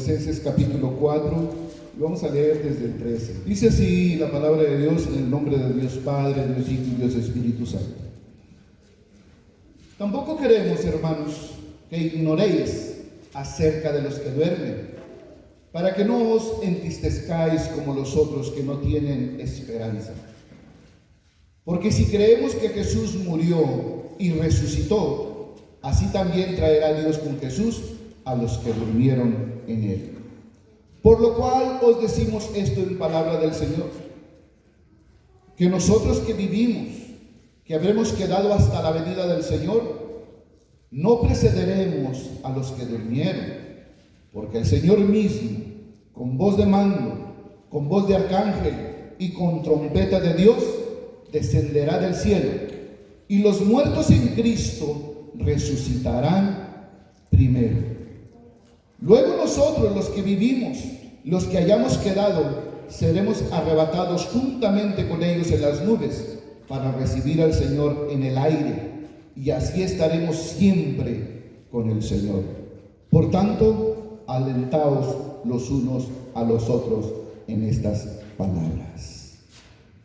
Colosenses capítulo 4, y vamos a leer desde el 13. Dice así la palabra de Dios en el nombre de Dios Padre, Dios Hijo y Dios Espíritu Santo. Tampoco queremos, hermanos, que ignoréis acerca de los que duermen, para que no os entristezcáis como los otros que no tienen esperanza. Porque si creemos que Jesús murió y resucitó, así también traerá Dios con Jesús a los que durmieron en él. Por lo cual os decimos esto en palabra del Señor, que nosotros que vivimos, que habremos quedado hasta la venida del Señor, no precederemos a los que durmieron, porque el Señor mismo, con voz de mando, con voz de arcángel y con trompeta de Dios, descenderá del cielo, y los muertos en Cristo resucitarán primero. Luego nosotros, los que vivimos, los que hayamos quedado, seremos arrebatados juntamente con ellos en las nubes para recibir al Señor en el aire, y así estaremos siempre con el Señor. Por tanto, alentaos los unos a los otros en estas palabras.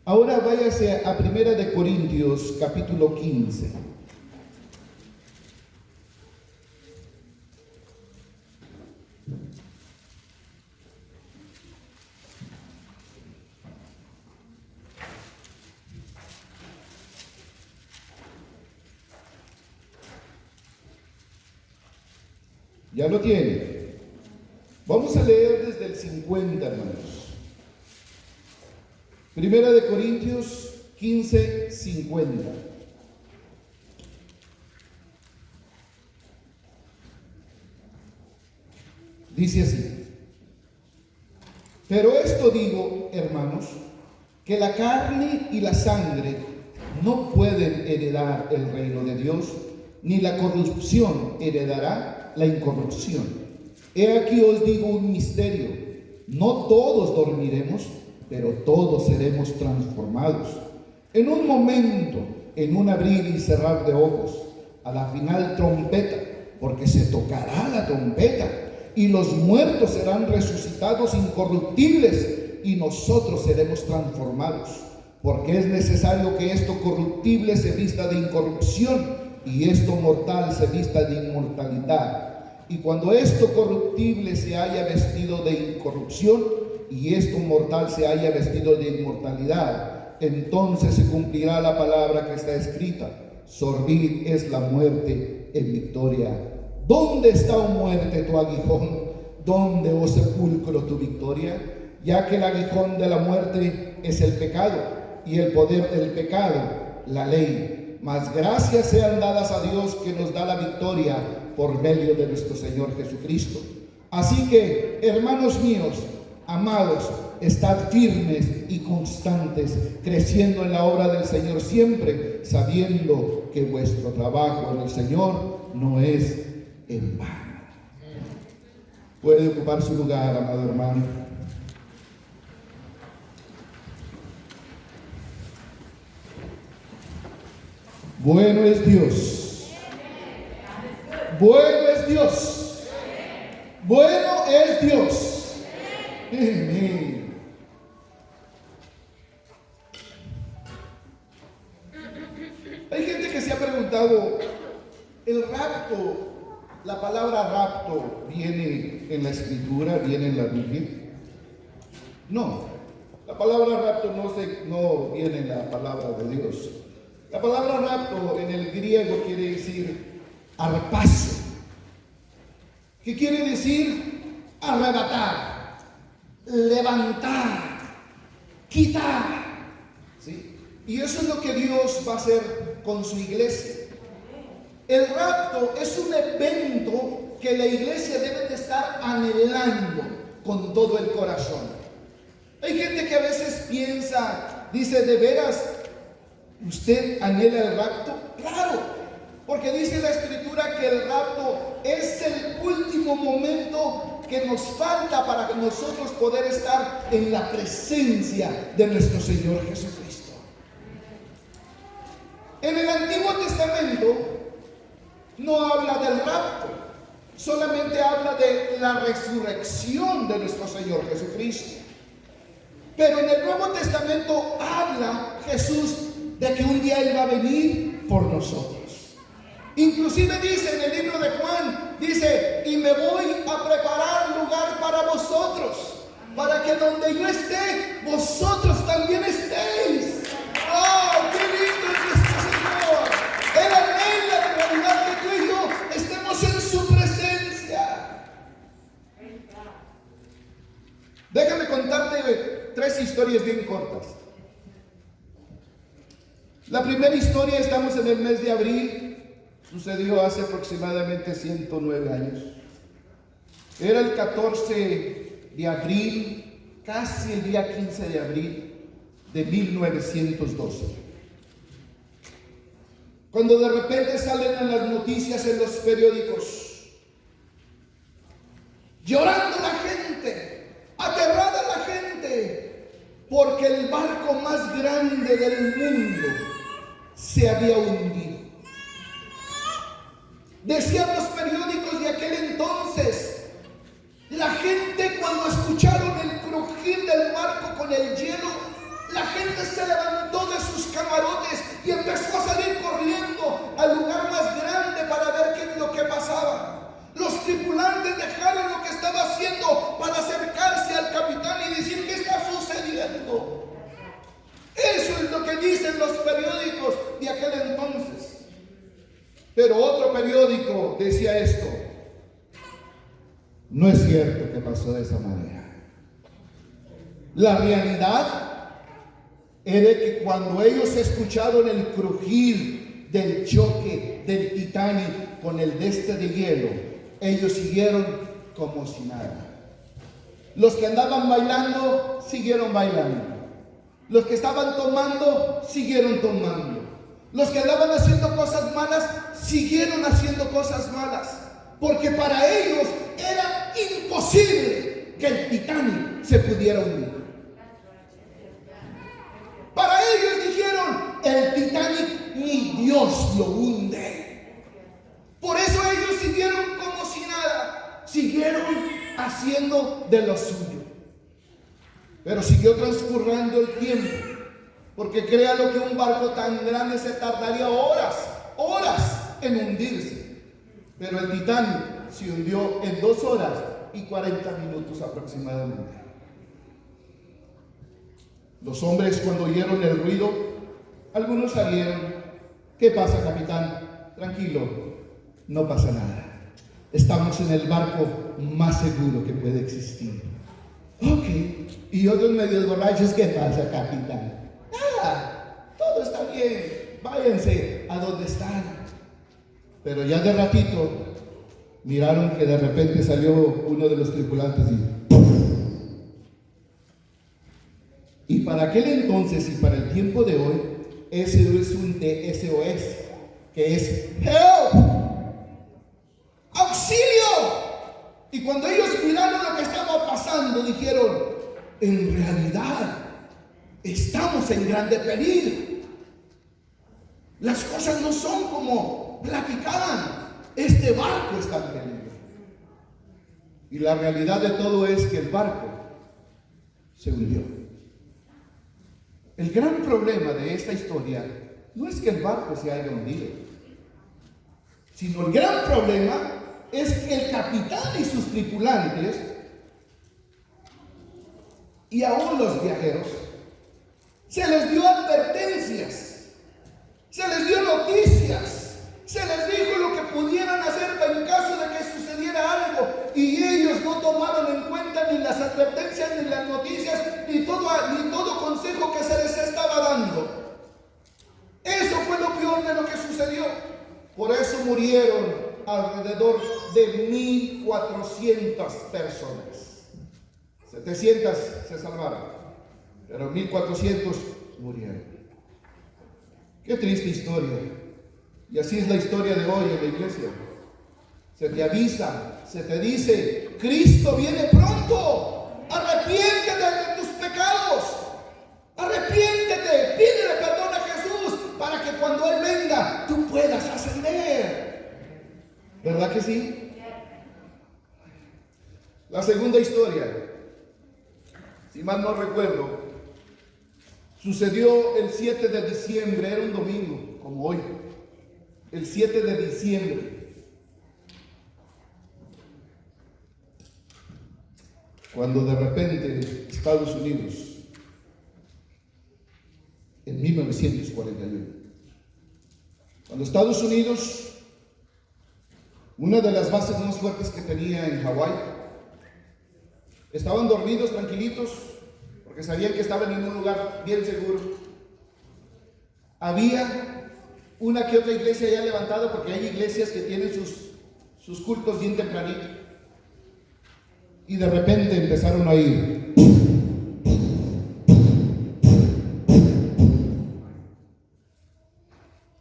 Ahora váyase a 1 Corintios capítulo 15. ¿Ya lo tiene? Vamos a leer desde el 50, hermanos. 1 Corintios 15, 50. Dice así: pero esto digo, hermanos, que la carne y la sangre no pueden heredar el reino de Dios, ni la corrupción heredará la incorrupción. He aquí os digo un misterio: no todos dormiremos, pero todos seremos transformados. En un momento, en un abrir y cerrar de ojos, a la final trompeta, porque se tocará la trompeta, y los muertos serán resucitados incorruptibles, y nosotros seremos transformados. Porque es necesario que esto corruptible se vista de incorrupción, y esto mortal se vista de inmortalidad. Y cuando esto corruptible se haya vestido de incorrupción, y esto mortal se haya vestido de inmortalidad, entonces se cumplirá la palabra que está escrita: sorbir es la muerte en victoria. ¿Dónde está, oh muerte, tu aguijón? ¿Dónde, oh sepulcro, tu victoria? Ya que el aguijón de la muerte es el pecado, y el poder del pecado, la ley. Mas gracias sean dadas a Dios, que nos da la victoria por medio de nuestro Señor Jesucristo. Así que, hermanos míos, amados, estad firmes y constantes, creciendo en la obra del Señor siempre, sabiendo que vuestro trabajo en el Señor no es en vano. Puede ocupar su lugar, amado hermano. Bueno es Dios. Bueno es Dios. Bueno es Dios. Amén. Hay gente que se ha preguntado, el rapto, la palabra rapto, ¿viene en la Escritura, viene en la Biblia? No, la palabra rapto no viene en la palabra de Dios. La palabra rapto en el griego quiere decir arpazo, que quiere decir arrebatar, levantar, quitar, ¿sí? Y eso es lo que Dios va a hacer con su iglesia. El rapto es un evento que la iglesia debe de estar anhelando con todo el corazón. Hay gente que a veces piensa, dice, ¿de veras usted anhela el rapto? Claro, porque dice la Escritura que el rapto es el último momento que nos falta para que nosotros poder estar en la presencia de nuestro Señor Jesucristo. En el Antiguo Testamento no habla del rapto, solamente habla de la resurrección de nuestro Señor Jesucristo. Pero en el Nuevo Testamento habla Jesús de que un día Él va a venir por nosotros. Inclusive dice en el libro de Juan, dice, y me voy a preparar lugar para vosotros, para que donde yo esté, vosotros también estéis. ¡Oh, qué lindo es nuestro Señor! Él anhela en realidad que tú y yo estemos en su presencia. Déjame contarte 3 historias bien cortas. La primera historia, estamos en el mes de abril. Sucedió hace aproximadamente 109 años. Era el 14 de abril, casi el día 15 de abril de 1912. Cuando de repente salen en las noticias, en los periódicos, llorando la gente, aterrada la gente, porque el barco más grande del mundo se había hundido. Decían los periódicos de aquel entonces, la gente cuando escucharon el crujir del barco con el hielo, la gente se levantó de sus camarotes y empezó a salir corriendo al lugar más grande para ver qué es lo que pasaba. Los tripulantes dejaron lo que estaba haciendo para acercarse al capitán y decir, ¿qué está sucediendo? Eso es lo que dicen los periódicos de aquel entonces. Pero otro periódico decía esto: no es cierto que pasó de esa manera. La realidad era que cuando ellos escucharon el crujir del choque del Titanic con el de hielo, ellos siguieron como si nada. Los que andaban bailando, siguieron bailando. Los que estaban tomando, siguieron tomando. Los que andaban haciendo cosas malas, siguieron haciendo cosas malas. Porque para ellos era imposible que el Titanic se pudiera hundir. Para ellos dijeron, el Titanic ni Dios lo hunde. Por eso ellos siguieron como si nada. Siguieron haciendo de lo suyo. Pero siguió transcurriendo el tiempo. Porque créalo que un barco tan grande se tardaría horas en hundirse. Pero el Titanic se hundió en 2 horas y 40 minutos aproximadamente. Los hombres, cuando oyeron el ruido, algunos salieron. ¿Qué pasa, capitán? Tranquilo, no pasa nada. Estamos en el barco más seguro que puede existir. Ok. Y otros medios borrachos, ¿qué pasa, capitán? Todo está bien, váyanse a donde están. Pero ya de ratito miraron que de repente salió uno de los tripulantes y para aquel entonces y para el tiempo de hoy, ese es un SOS, que es help, auxilio. Y cuando ellos miraron lo que estaba pasando, dijeron, en realidad estamos en grande peligro. Las cosas no son como platicaban. Este barco está en peligro. Y la realidad de todo es que el barco se hundió. El gran problema de esta historia no es que el barco se haya hundido, sino el gran problema es que el capitán y sus tripulantes y aún los viajeros se les dio advertencias, se les dio noticias, se les dijo lo que pudieran hacer en caso de que sucediera algo, y ellos no tomaron en cuenta ni las advertencias, ni las noticias, ni todo consejo que se les estaba dando. Eso fue lo peor de lo que sucedió. Por eso murieron alrededor de 1,400 personas. 700 se salvaron, pero 1,400 murieron. Qué triste historia. Y así es la historia de hoy en la iglesia. Se te avisa, se te dice, Cristo viene pronto. Arrepiéntete de tus pecados. Arrepiéntete, pídele perdón a Jesús para que cuando Él venga tú puedas ascender. ¿Verdad que sí? La segunda historia, si mal no recuerdo, sucedió el 7 de diciembre, era un domingo, como hoy, el 7 de diciembre, cuando de repente Estados Unidos, en 1941, cuando Estados Unidos, una de las bases más fuertes que tenía en Hawái, estaban dormidos, tranquilitos, porque sabían que estaban en un lugar bien seguro. Había una que otra iglesia ya levantada, porque hay iglesias que tienen sus cultos bien tempranito. Y de repente empezaron a ir.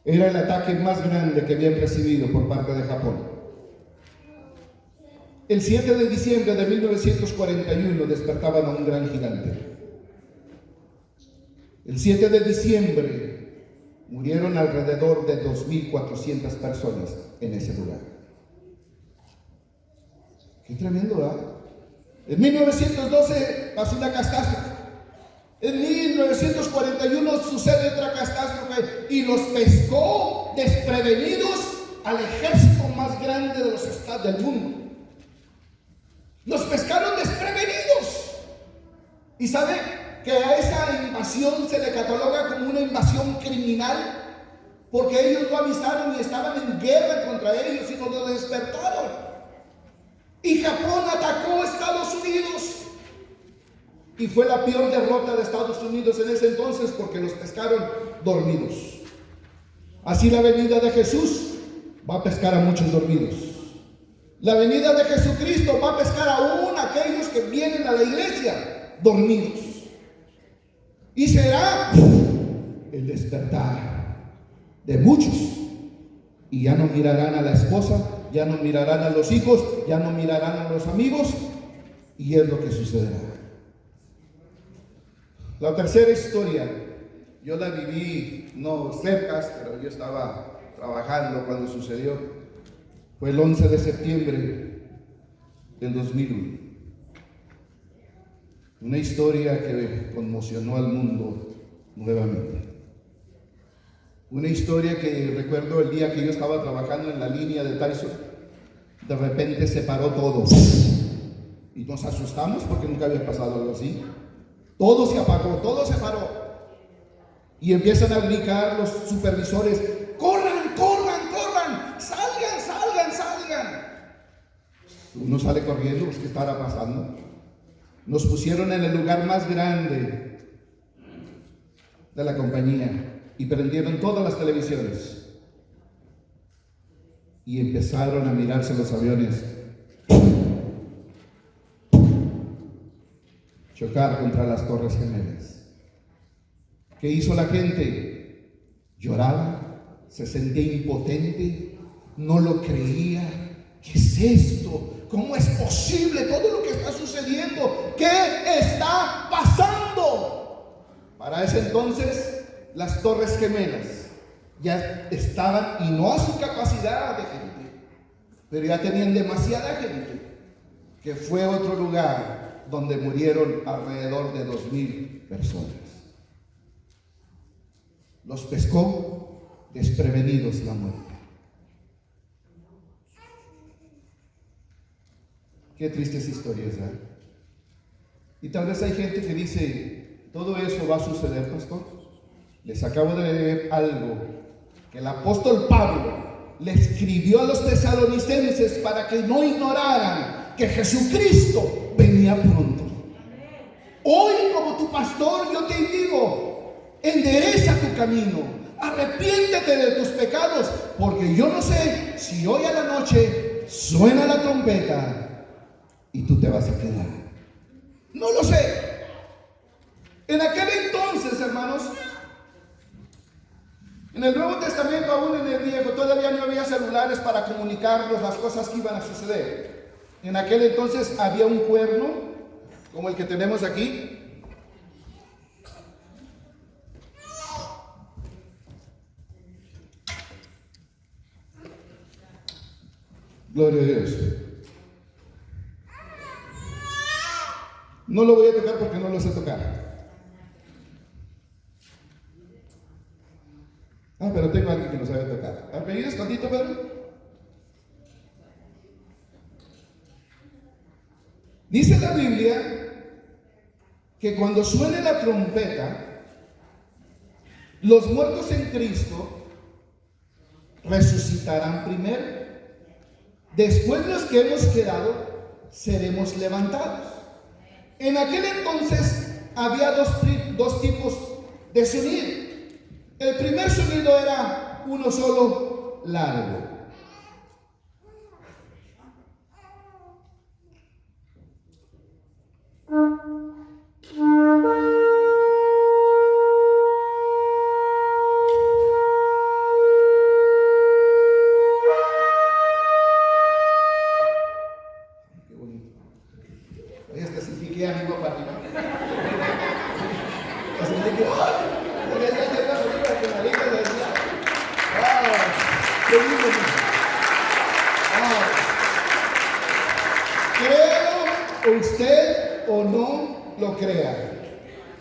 Era el ataque más grande que habían recibido por parte de Japón. El 7 de diciembre de 1941 despertaban a un gran gigante. El 7 de diciembre murieron alrededor de 2.400 personas en ese lugar. Qué tremendo, ¿verdad? En 1912 pasó una catástrofe. En 1941 sucede otra catástrofe y los pescó desprevenidos al ejército más grande de los estados del mundo. Los pescaron desprevenidos. Y sabe que a esa invasión se le cataloga como una invasión criminal, porque ellos no avisaron y estaban en guerra contra ellos, sino lo despertaron. Y Japón atacó a Estados Unidos. Y fue la peor derrota de Estados Unidos en ese entonces, porque los pescaron dormidos. Así la venida de Jesús va a pescar a muchos dormidos. La venida de Jesucristo va a pescar aún a aquellos que vienen a la iglesia dormidos. Y será el despertar de muchos. Y ya no mirarán a la esposa, ya no mirarán a los hijos, ya no mirarán a los amigos. Y es lo que sucederá. La tercera historia, yo la viví no cerca, pero yo estaba trabajando cuando sucedió. Fue el 11 de septiembre del 2001. Una historia que conmocionó al mundo nuevamente. Una historia que recuerdo el día que yo estaba trabajando en la línea de Tyson. De repente se paró todo. Y nos asustamos porque nunca había pasado algo así. Todo se apagó, todo se paró. Y empiezan a gritar los supervisores: ¡corran, corran, corran! ¡Salgan, salgan, salgan! Uno sale corriendo, pues, ¿qué estará pasando? Nos pusieron en el lugar más grande de la compañía y prendieron todas las televisiones. Y empezaron a mirarse los aviones chocar contra las Torres Gemelas. ¿Qué hizo la gente? Lloraba, se sentía impotente, no lo creía. ¿Qué es esto? ¿Cómo es posible todo lo que está sucediendo? ¿Qué está pasando? Para ese entonces, las Torres Gemelas ya estaban, y no a su capacidad de gente, pero ya tenían demasiada gente, que fue otro lugar donde murieron alrededor de 2.000 personas. Los pescó desprevenidos la muerte. Qué tristes historias, ¿eh? Y tal vez hay gente que dice: ¿todo eso va a suceder, pastor? Les acabo de leer algo que el apóstol Pablo le escribió a los tesalonicenses para que no ignoraran que Jesucristo venía pronto. Hoy, como tu pastor, yo te digo: endereza tu camino, arrepiéntete de tus pecados, porque yo no sé si hoy a la noche suena la trompeta y tú te vas a quedar. No lo sé. En aquel entonces, hermanos, en el Nuevo Testamento, aún en el Viejo, todavía no había celulares para comunicarnos las cosas que iban a suceder. En aquel entonces había un cuerno, como el que tenemos aquí. Gloria a Dios. No lo voy a tocar porque no lo sé tocar. Pero tengo a alguien que no sabe tocar. ¿Me ayudas tantito, Pedro? Dice la Biblia que cuando suene la trompeta, los muertos en Cristo resucitarán primero. Después los que hemos quedado seremos levantados. En aquel entonces había dos tipos de sonido. El primer sonido era uno solo, largo. Qué bonito. Ahí hasta sentí que ánimo para arriba. Sentí que creo usted o no lo crea,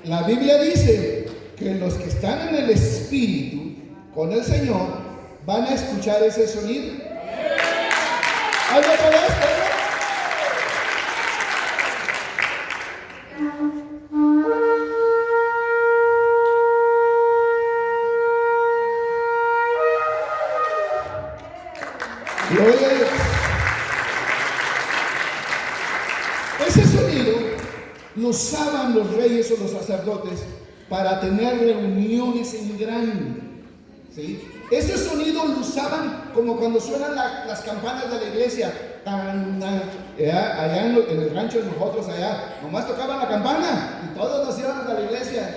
la Biblia dice que los que están en el Espíritu con el Señor van a escuchar ese sonido. ¿Algo para esto? Gloria a Dios. Ese sonido lo usaban los reyes o los sacerdotes para tener reuniones en grande, ¿sí? Ese sonido lo usaban como cuando suenan las campanas de la iglesia. Allá en el rancho de nosotros, allá, nomás tocaban la campana y todos nos íbamos a la iglesia.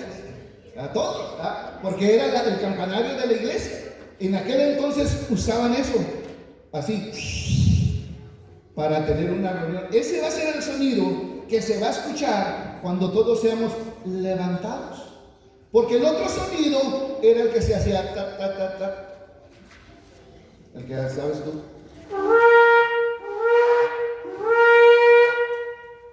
A todos, porque era el campanario de la iglesia. En aquel entonces usaban eso, así, para tener una reunión. Ese va a ser el sonido que se va a escuchar cuando todos seamos levantados. Porque el otro sonido era el que se hacía ta, ta, ta, ta. El que sabes tú.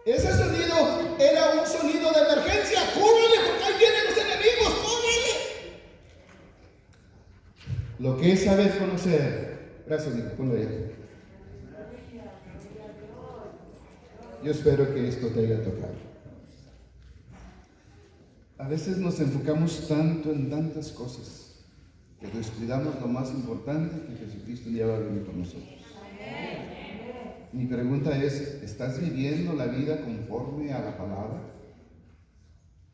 Ese sonido era un sonido de emergencia. ¡Córrele, porque ahí vienen los enemigos! ¡Córrele! Lo que es saber conocer. Gracias, Nico. Ponlo allá. Yo espero que esto te haya tocado. A veces nos enfocamos tanto en tantas cosas que descuidamos lo más importante, que Jesucristo un día va a venir con nosotros. Mi pregunta es, ¿estás viviendo la vida conforme a la palabra?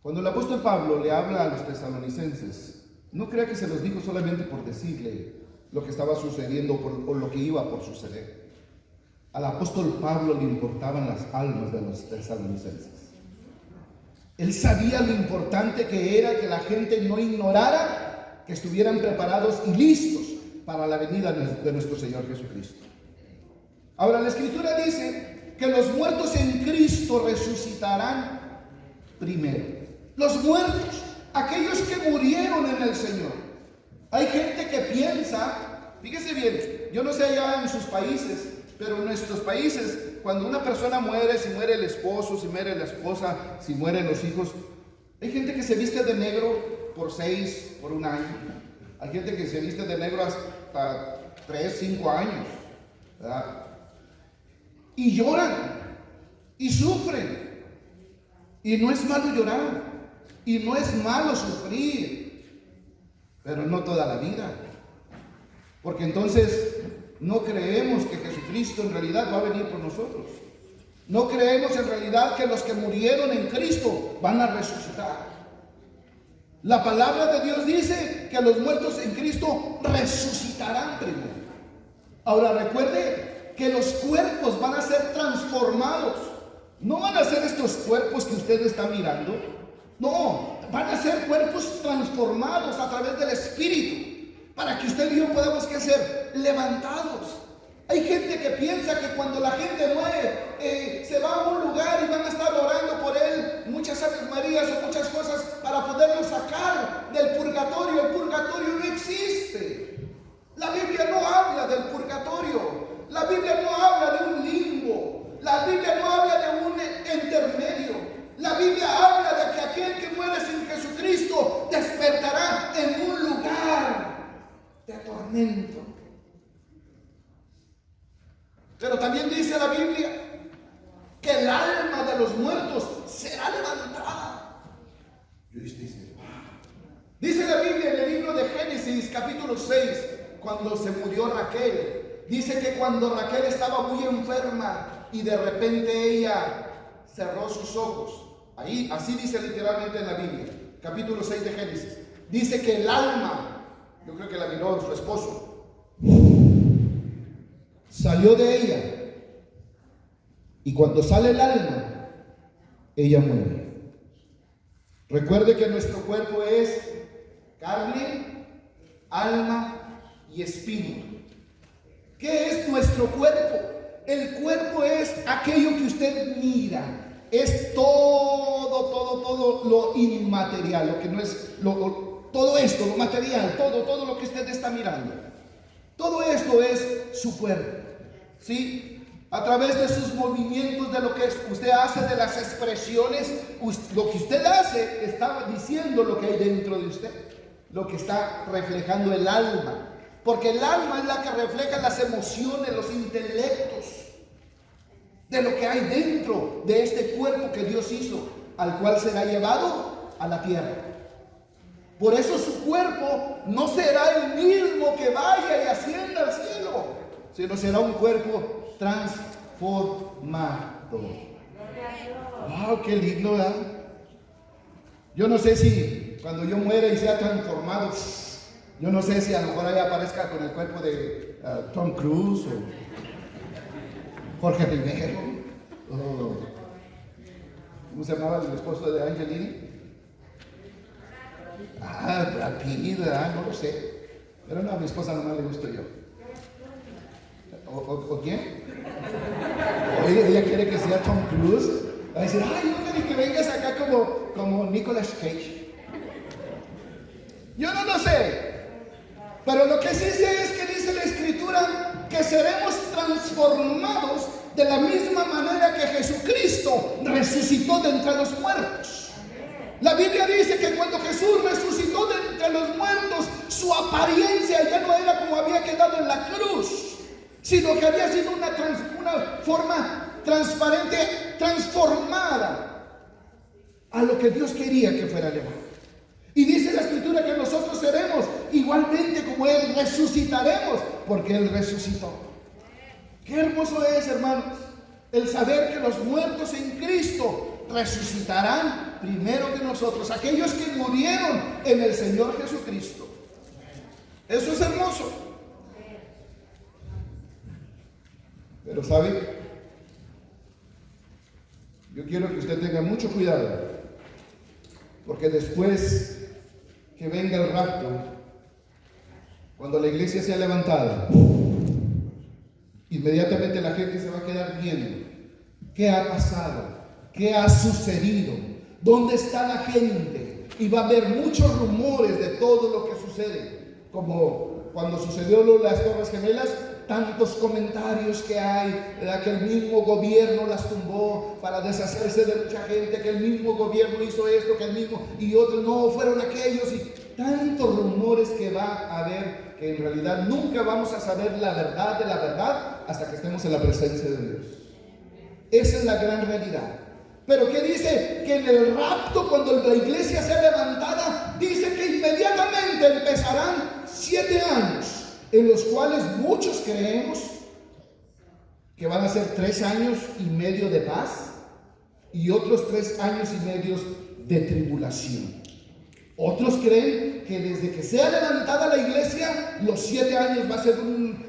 Cuando el apóstol Pablo le habla a los tesalonicenses, no crea que se los dijo solamente por decirle lo que estaba sucediendo o lo que iba por suceder. Al apóstol Pablo le importaban las almas de los tesalonicenses. Él sabía lo importante que era que la gente no ignorara, que estuvieran preparados y listos para la venida de nuestro Señor Jesucristo. Ahora, la Escritura dice que los muertos en Cristo resucitarán primero. Los muertos, aquellos que murieron en el Señor. Hay gente que piensa, fíjese bien, yo no sé allá en sus países, pero en nuestros países, cuando una persona muere, si muere el esposo, si muere la esposa, si mueren los hijos, hay gente que se viste de negro por 1 año. Hay gente que se viste de negro hasta 3, 5 años, ¿verdad? Y lloran, y sufren. Y no es malo llorar, y no es malo sufrir, pero no toda la vida. Porque entonces no creemos que Jesucristo en realidad va a venir por nosotros. No creemos en realidad que los que murieron en Cristo van a resucitar. La palabra de Dios dice que los muertos en Cristo resucitarán primero. Ahora recuerde que los cuerpos van a ser transformados. No van a ser estos cuerpos que usted está mirando. No, van a ser cuerpos transformados a través del Espíritu. Para que usted y yo podamos ser levantados. Hay gente que piensa que cuando la gente muere, se va a un lugar y van a estar orando por él, muchas Aves Marías o muchas cosas para poderlo sacar del purgatorio. El purgatorio no existe. La Biblia no habla del purgatorio. La Biblia no habla de un limbo. La Biblia no habla de un intermedio. tormento. Pero también dice la Biblia que el alma de los muertos será levantada. Dice la Biblia en el libro de Génesis capítulo 6, cuando se murió Raquel, dice que cuando Raquel estaba muy enferma y de repente ella cerró sus ojos, ahí así dice literalmente en la Biblia, capítulo 6 de Génesis, dice que el alma, yo creo que la miró su esposo, salió de ella, y cuando sale el alma, ella muere. Recuerde que nuestro cuerpo es carne, alma y espíritu. ¿Qué es nuestro cuerpo? El cuerpo es aquello que usted mira, es todo lo inmaterial, lo que no es, todo esto, lo material, todo lo que usted está mirando. Todo esto es su cuerpo, ¿sí? A través de sus movimientos, de lo que usted hace, de las expresiones, lo que usted hace está diciendo lo que hay dentro de usted, lo que está reflejando el alma, porque el alma es la que refleja las emociones, los intelectos, de lo que hay dentro de este cuerpo que Dios hizo, al cual será llevado a la tierra. Por eso su cuerpo no será el mismo que vaya y ascienda al cielo, sino será un cuerpo transformado. Wow, qué lindo, ¿verdad? Yo no sé si cuando yo muera y sea transformado, yo no sé si a lo mejor ahí aparezca con el cuerpo de Tom Cruise o Jorge Rivero, ¿cómo se llamaba el esposo de Angelina? Brad Pitt, no lo sé. Pero no, a mi esposa nomás le gusto yo. ¿O quién? Oye, ella quiere que sea Tom Cruise. Va a decir, ay, no, que vengas acá como Nicolas Cage. Yo no lo sé. Pero lo que sí sé es que dice la Escritura que seremos transformados de la misma manera que Jesucristo resucitó de entre los muertos. La Biblia dice que cuando Jesús resucitó de entre los muertos, su apariencia ya no era como había quedado en la cruz, sino que había sido una forma transparente, transformada a lo que Dios quería que fuera levantado. Y dice la Escritura que nosotros seremos igualmente como Él, resucitaremos, porque Él resucitó. Qué hermoso es, hermanos, el saber que los muertos en Cristo resucitarán primero que nosotros, aquellos que murieron en el Señor Jesucristo. Eso es hermoso. Pero ¿sabe? Yo quiero que usted tenga mucho cuidado, porque después que venga el rapto, cuando la iglesia sea levantada, inmediatamente la gente se va a quedar viendo qué ha pasado, qué ha sucedido, dónde está la gente, y va a haber muchos rumores de todo lo que sucede, como cuando sucedió lo de las Torres Gemelas. Tantos comentarios que hay, ¿verdad? Que el mismo gobierno las tumbó para deshacerse de mucha gente, que el mismo gobierno hizo esto, que el mismo, y otros no, fueron aquellos, y tantos rumores que va a haber, que en realidad nunca vamos a saber la verdad de la verdad hasta que estemos en la presencia de Dios. Esa es la gran realidad. Pero ¿qué dice? Que en el rapto, cuando la iglesia sea levantada, dice que inmediatamente empezarán 7 años, en los cuales muchos creemos que van a ser 3 años y medio de paz y otros 3 años y medio de tribulación. Otros creen que desde que sea levantada la iglesia, los 7 años va a ser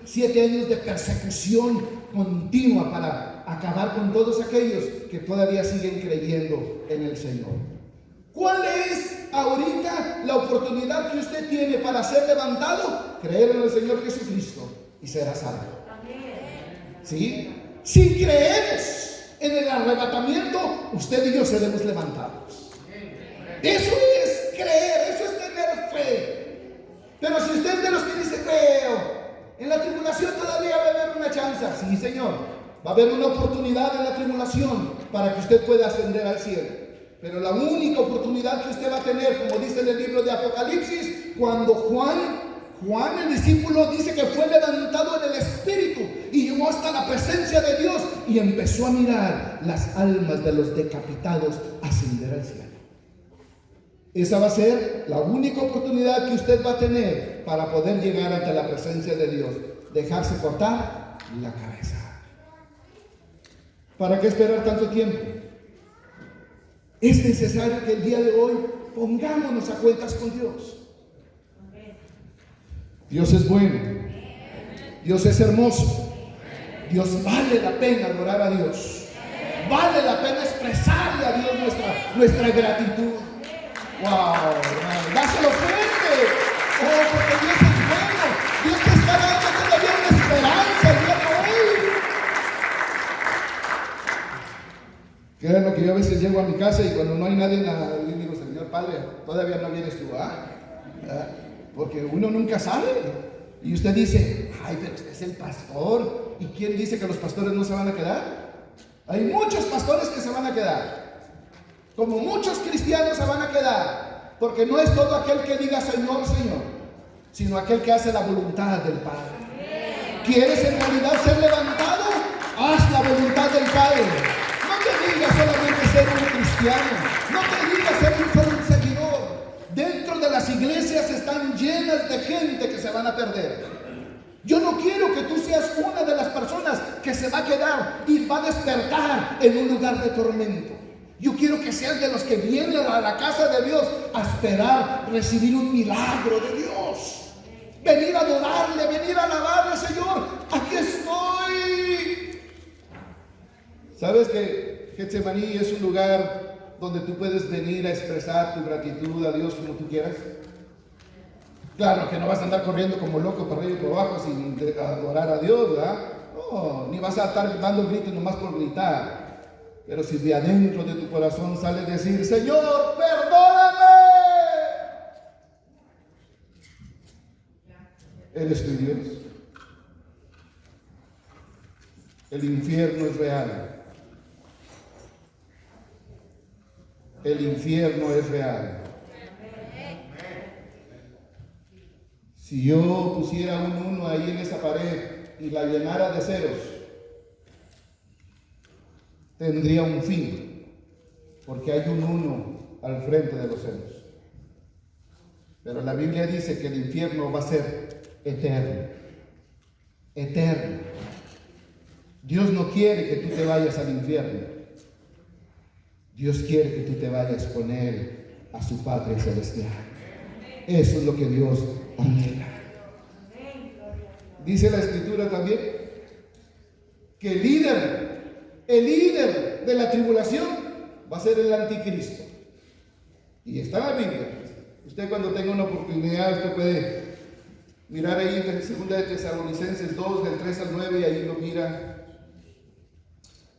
7 años de persecución continua para acabar con todos aquellos que todavía siguen creyendo en el Señor. ¿Cuál es ahorita la oportunidad que usted tiene para ser levantado? Creer en el Señor Jesucristo y será salvo. ¿Sí? Si creemos en el arrebatamiento, usted y yo seremos levantados. Eso es creer, eso es tener fe. Pero si usted es de los que dice creo, en la tribulación todavía va a haber una chance. Sí, Señor, va a haber una oportunidad en la tribulación para que usted pueda ascender al cielo. Pero la única oportunidad que usted va a tener, como dice en el libro de Apocalipsis, cuando Juan Juan el discípulo dice que fue levantado en el Espíritu y llegó hasta la presencia de Dios y empezó a mirar las almas de los decapitados ascender al cielo. Esa va a ser la única oportunidad que usted va a tener para poder llegar ante la presencia de Dios. Dejarse cortar la cabeza. ¿Para qué esperar tanto tiempo? Es necesario que el día de hoy pongámonos a cuentas con Dios. Dios es bueno. Dios es hermoso. Dios vale la pena adorar a Dios. Vale la pena expresarle a Dios nuestra gratitud. ¡Wow! ¡Dáselo fuerte! ¡Oh, porque Dios es bueno! Dios te está dando todavía una esperanza el día de hoy. Créanme lo que yo a veces llego a mi casa y cuando no hay nadie, yo digo, Señor Padre, todavía no vienes tú, porque uno nunca sabe. Y usted dice, ay, pero usted es el pastor. ¿Y quién dice que los pastores no se van a quedar? Hay muchos pastores que se van a quedar. Como muchos cristianos se van a quedar. Porque no es todo aquel que diga Señor, Señor, sino aquel que hace la voluntad del Padre. ¿Quieres en realidad ser levantado? Haz la voluntad del Padre. No te digas solamente ser un cristiano. No te digas ser un seguidor. Dentro de las iglesias están llenas de gente que se van a perder. Yo no quiero que tú seas una de las personas que se va a quedar y va a despertar en un lugar de tormento. Yo quiero que seas de los que vienen a la casa de Dios a esperar recibir un milagro de Dios. Venir a adorarle, venir a alabarle, Señor. Aquí estoy. ¿Sabes que Getsemaní es un lugar donde tú puedes venir a expresar tu gratitud a Dios como tú quieras? Claro que no vas a andar corriendo como loco para arriba y por abajo sin adorar a Dios, ¿verdad? No, ni vas a estar dando gritos nomás por gritar. Pero si de adentro de tu corazón sale decir, Señor, perdóname. ¿Eres tu Dios? El infierno es real. El infierno es real. Si yo pusiera un 1 ahí en esa pared y la llenara de ceros, tendría un fin, porque hay un 1 al frente de los ceros. Pero la Biblia dice que el infierno va a ser eterno. Eterno. Dios no quiere que tú te vayas al infierno. Dios quiere que tú te vayas con Él a su Padre Celestial. Eso es lo que Dios anhela. Dice la Escritura también que el líder de la tribulación va a ser el anticristo. Y está en la Biblia. Usted cuando tenga una oportunidad, usted puede mirar ahí en 2 de Tesalonicenses 2, del 3 al 9, y ahí lo mira.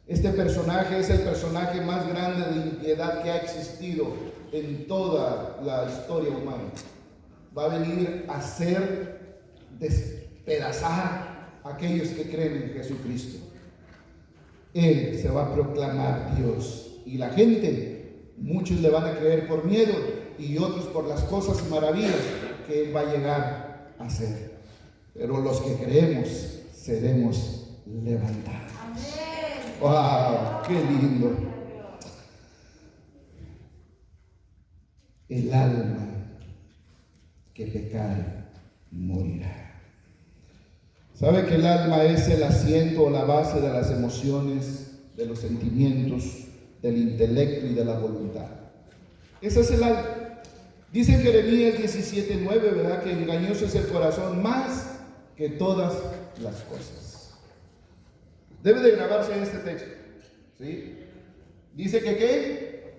Este personaje es el personaje más grande de impiedad que ha existido en toda la historia humana. Va a venir a hacer despedazar a aquellos que creen en Jesucristo. Él se va a proclamar Dios. Y la gente, muchos le van a creer por miedo y otros por las cosas y maravillas que Él va a llegar a hacer. Pero los que creemos seremos levantados. ¡Wow! ¡Qué lindo! El alma que pecare morirá. ¿Sabe que el alma es el asiento o la base de las emociones, de los sentimientos, del intelecto y de la voluntad? Ese es el alma. Dice en Jeremías 17:9, ¿verdad? Que engañoso es el corazón más que todas las cosas. Debe de grabarse este texto, ¿sí? Dice que ¿qué?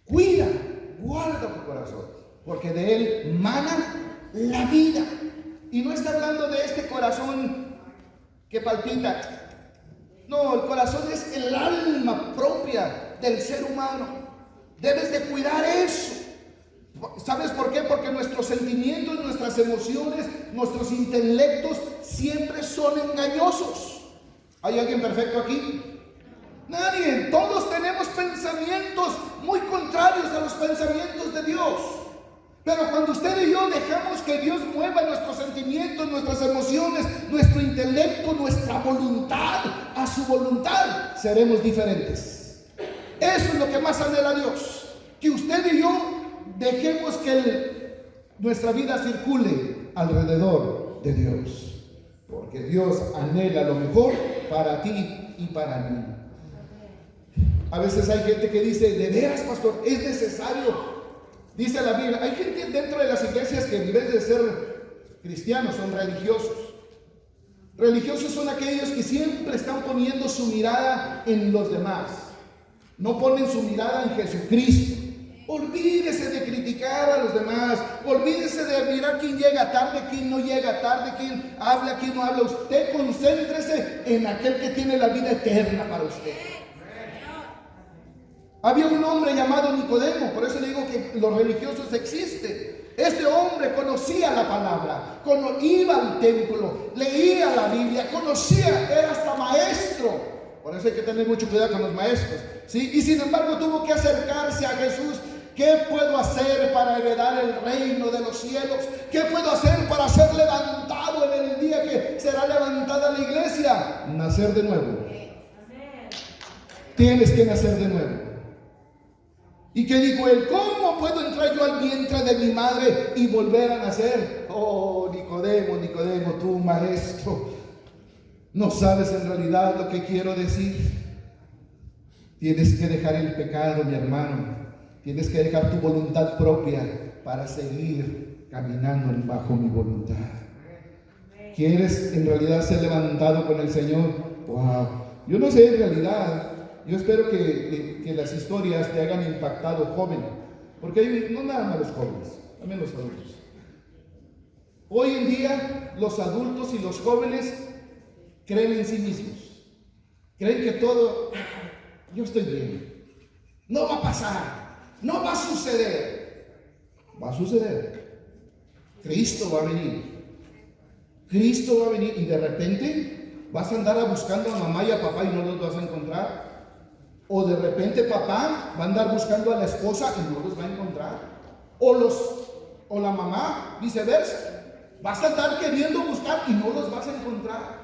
Cuida, guarda tu corazón, porque de él mana la vida. Y no está hablando de este corazón que palpita. No, el corazón es el alma propia del ser humano. Debes de cuidar eso. ¿Sabes por qué? Porque nuestros sentimientos, nuestras emociones, nuestros intelectos siempre son engañosos. ¿Hay alguien perfecto aquí? Nadie. Todos tenemos pensamientos muy contrarios a los pensamientos de Dios. Pero cuando usted y yo dejamos que Dios mueva nuestros sentimientos, nuestras emociones, nuestro intelecto, nuestra voluntad a su voluntad, seremos diferentes. Eso es lo que más anhela Dios, que usted y yo dejemos que nuestra vida circule alrededor de Dios, porque Dios anhela lo mejor para ti y para mí. A veces hay gente que dice, de veras, pastor, es necesario. Dice la Biblia, hay gente dentro de las iglesias que en vez de ser cristianos son religiosos. Religiosos son aquellos que siempre están poniendo su mirada en los demás. No ponen su mirada en Jesucristo. Olvídese de criticar a los demás. Olvídese de mirar quién llega tarde, quién no llega tarde, quién habla, quién no habla. Usted concéntrese en aquel que tiene la vida eterna para usted. Había un hombre llamado Nicodemo, por eso le digo que los religiosos existen. Este hombre conocía la palabra, iba al templo, leía la Biblia, conocía, era hasta maestro. Por eso hay que tener mucho cuidado con los maestros, ¿sí? Y sin embargo tuvo que acercarse a Jesús. ¿Qué puedo hacer para heredar el reino de los cielos? ¿Qué puedo hacer para ser levantado en el día que será levantada la iglesia? Nacer de nuevo. Tienes que nacer de nuevo. ¿Y qué dijo él? ¿Cómo puedo entrar yo al vientre de mi madre y volver a nacer? Oh, Nicodemo, Nicodemo, tú maestro, no sabes en realidad lo que quiero decir. Tienes que dejar el pecado, mi hermano. Tienes que dejar tu voluntad propia para seguir caminando bajo mi voluntad. ¿Quieres en realidad ser levantado con el Señor? Wow. Yo no sé en realidad. Yo espero que las historias te hayan impactado, joven, porque no nada más los jóvenes, también los adultos. Hoy en día los adultos y los jóvenes creen en sí mismos, creen que todo, yo estoy bien, no va a pasar, no va a suceder. Va a suceder. Cristo va a venir. Cristo va a venir y de repente vas a andar buscando a mamá y a papá y no los vas a encontrar. O de repente papá va a andar buscando a la esposa y no los va a encontrar. O la mamá, viceversa. Vas a estar queriendo buscar y no los vas a encontrar.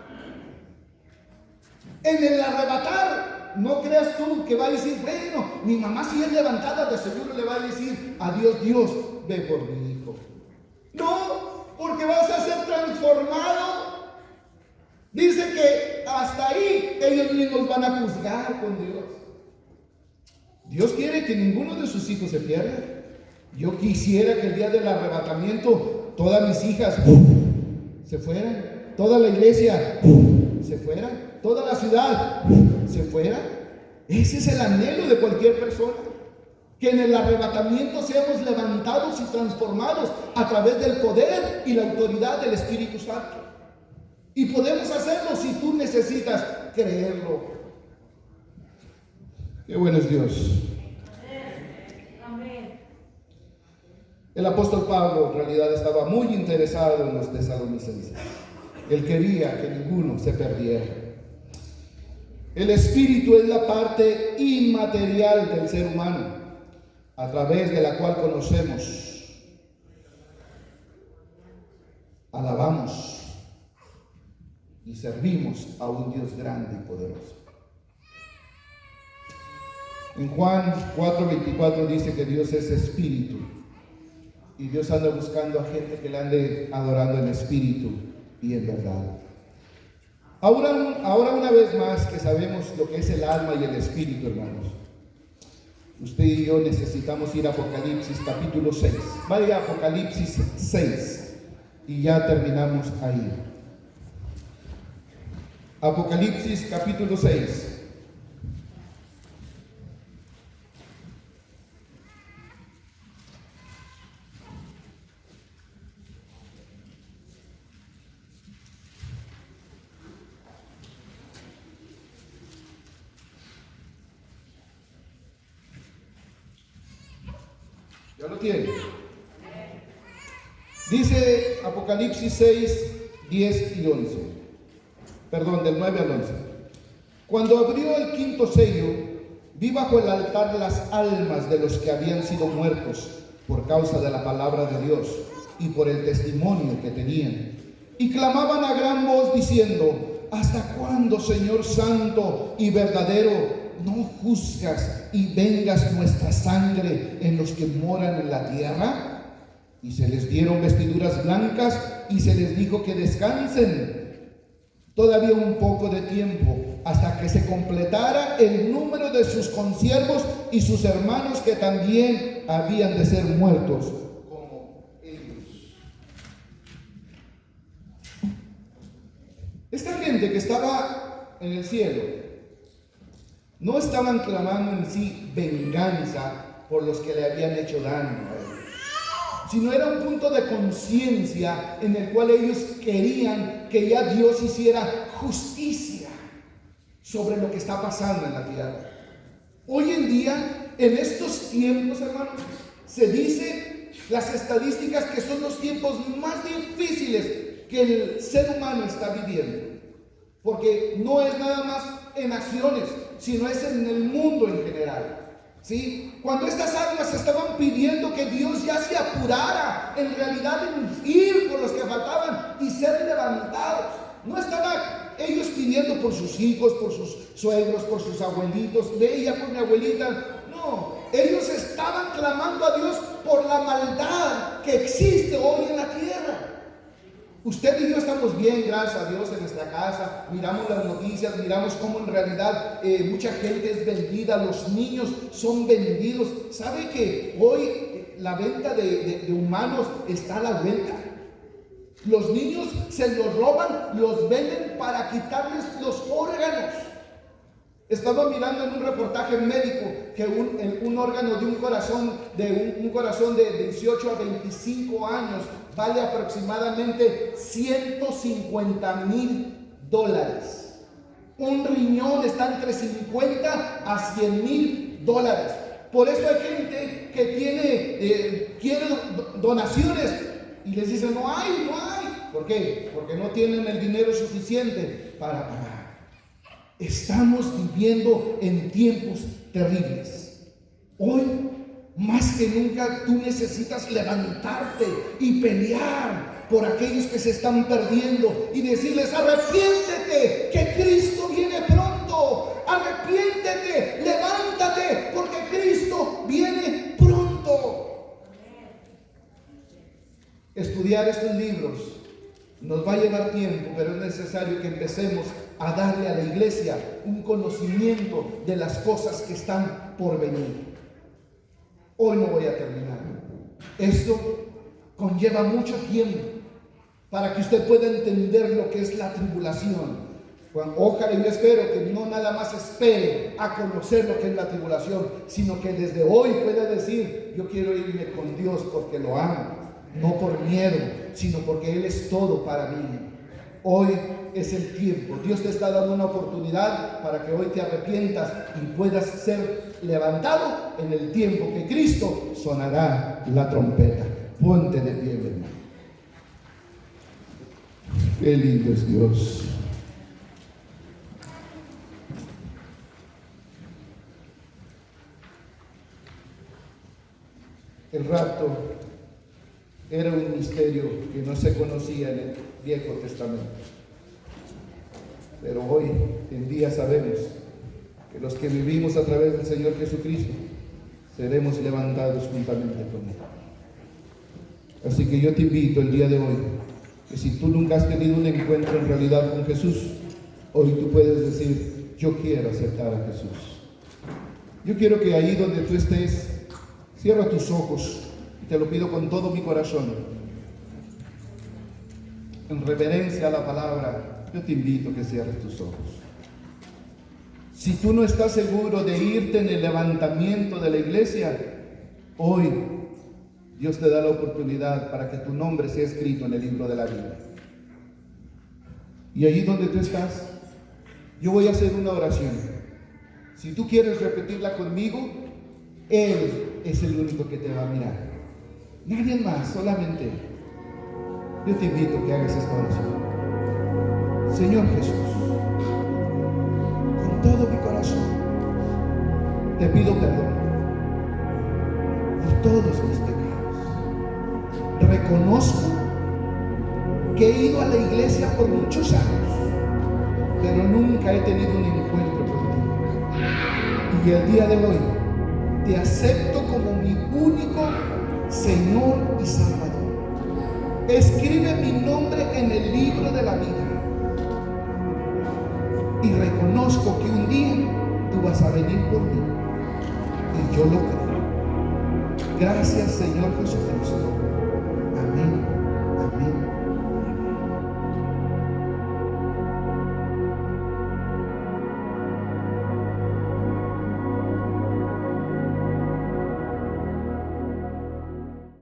En el arrebatar, no creas tú que va a decir, bueno, mi mamá si es levantada, de seguro le va a decir, adiós Dios, ve por mi hijo. No, porque vas a ser transformado. Dice que hasta ahí ellos mismos van a juzgar con Dios. Dios quiere que ninguno de sus hijos se pierda. Yo quisiera que el día del arrebatamiento todas mis hijas se fueran, toda la iglesia se fuera, toda la ciudad se fuera. Ese es el anhelo de cualquier persona, que en el arrebatamiento seamos levantados y transformados a través del poder y la autoridad del Espíritu Santo. Y podemos hacerlo si tú necesitas creerlo. Qué bueno es Dios. El apóstol Pablo en realidad estaba muy interesado en los tesalonicenses. Él quería que ninguno se perdiera. El espíritu es la parte inmaterial del ser humano, a través de la cual conocemos, alabamos y servimos a un Dios grande y poderoso. En Juan 4:24 dice que Dios es espíritu y Dios anda buscando a gente que le ande adorando en espíritu y en verdad. Ahora una vez más que sabemos lo que es el alma y el espíritu, hermanos, usted y yo necesitamos ir a Apocalipsis capítulo 6. Vaya a Apocalipsis 6 y ya terminamos ahí. Apocalipsis capítulo 6. ¿Ya lo tiene? Dice Apocalipsis 6, 10 y 11. Perdón, del 9 al 11. Cuando abrió el quinto sello, vi bajo el altar las almas de los que habían sido muertos por causa de la palabra de Dios y por el testimonio que tenían. Y clamaban a gran voz diciendo: ¿hasta cuándo, Señor santo y verdadero, no juzgas y vengas nuestra sangre en los que moran en la tierra? Y se les dieron vestiduras blancas y se les dijo que descansen todavía un poco de tiempo, hasta que se completara el número de sus consiervos y sus hermanos que también habían de ser muertos como ellos. Esta gente que estaba en el cielo no estaban clamando en sí venganza por los que le habían hecho daño a ellos, sino era un punto de conciencia en el cual ellos querían que ya Dios hiciera justicia sobre lo que está pasando en la tierra. Hoy en día, en estos tiempos, hermanos, se dice las estadísticas que son los tiempos más difíciles que el ser humano está viviendo, porque no es nada más en acciones, sino es en el mundo en general. ¿Sí? Cuando estas almas estaban pidiendo que Dios ya se apurara en realidad en ir por los que faltaban y ser levantados, no estaban ellos pidiendo por sus hijos, por sus suegros, por sus abuelitos, ve ya por mi abuelita. No, ellos estaban clamando a Dios por la maldad que existe hoy en la tierra. Usted y yo estamos bien, gracias a Dios, en nuestra casa. Miramos las noticias, miramos cómo en realidad mucha gente es vendida, los niños son vendidos. ¿Sabe que hoy la venta de humanos está a la vuelta? Los niños se los roban, los venden para quitarles los órganos. Estaba mirando en un reportaje médico que un órgano de un corazón de 18 a 25 años vale aproximadamente $150,000. Un riñón está entre 50 a 100,000 dólares. Por eso hay gente que quiere donaciones y les dicen no hay. ¿Por qué? Porque no tienen el dinero suficiente para pagar. Estamos viviendo en tiempos terribles. Hoy, más que nunca, tú necesitas levantarte y pelear por aquellos que se están perdiendo y decirles: arrepiéntete, que Cristo viene pronto. Arrepiéntete, levántate, porque Cristo viene pronto. Estudiar estos libros nos va a llevar tiempo, pero es necesario que empecemos a darle a la iglesia un conocimiento de las cosas que están por venir. Hoy no voy a terminar. Esto conlleva mucho tiempo para que usted pueda entender lo que es la tribulación. Ojalá, yo espero que no nada más espere a conocer lo que es la tribulación, sino que desde hoy pueda decir: yo quiero irme con Dios porque lo amo, no por miedo, sino porque Él es todo para mí. Hoy es el tiempo. Dios te está dando una oportunidad para que hoy te arrepientas y puedas ser levantado en el tiempo que Cristo sonará la trompeta. Ponte de pie, hermano. Qué lindo es Dios. El rapto era un misterio que no se conocía en el Viejo Testamento. Pero hoy en día sabemos que los que vivimos a través del Señor Jesucristo seremos levantados juntamente con Él. Así que yo te invito el día de hoy, que si tú nunca has tenido un encuentro en realidad con Jesús, hoy tú puedes decir: yo quiero aceptar a Jesús. Yo quiero que ahí donde tú estés, cierra tus ojos, y te lo pido con todo mi corazón. En reverencia a la palabra, yo te invito a que cierres tus ojos. Si tú no estás seguro de irte en el levantamiento de la iglesia, hoy Dios te da la oportunidad para que tu nombre sea escrito en el libro de la vida. Y allí donde tú estás, yo voy a hacer una oración. Si tú quieres repetirla conmigo, Él es el único que te va a mirar. Nadie más, solamente Él. Yo te invito a que hagas esta oración. Señor Jesús, con todo mi corazón, te pido perdón por todos mis pecados. Reconozco que he ido a la iglesia por muchos años, pero nunca he tenido un encuentro contigo. Y el día de hoy te acepto como mi único Señor y Salvador. Escribe mi nombre en el libro de la vida. Y reconozco que un día tú vas a venir por mí. Y yo lo creo. Gracias, Señor Jesucristo. Amén.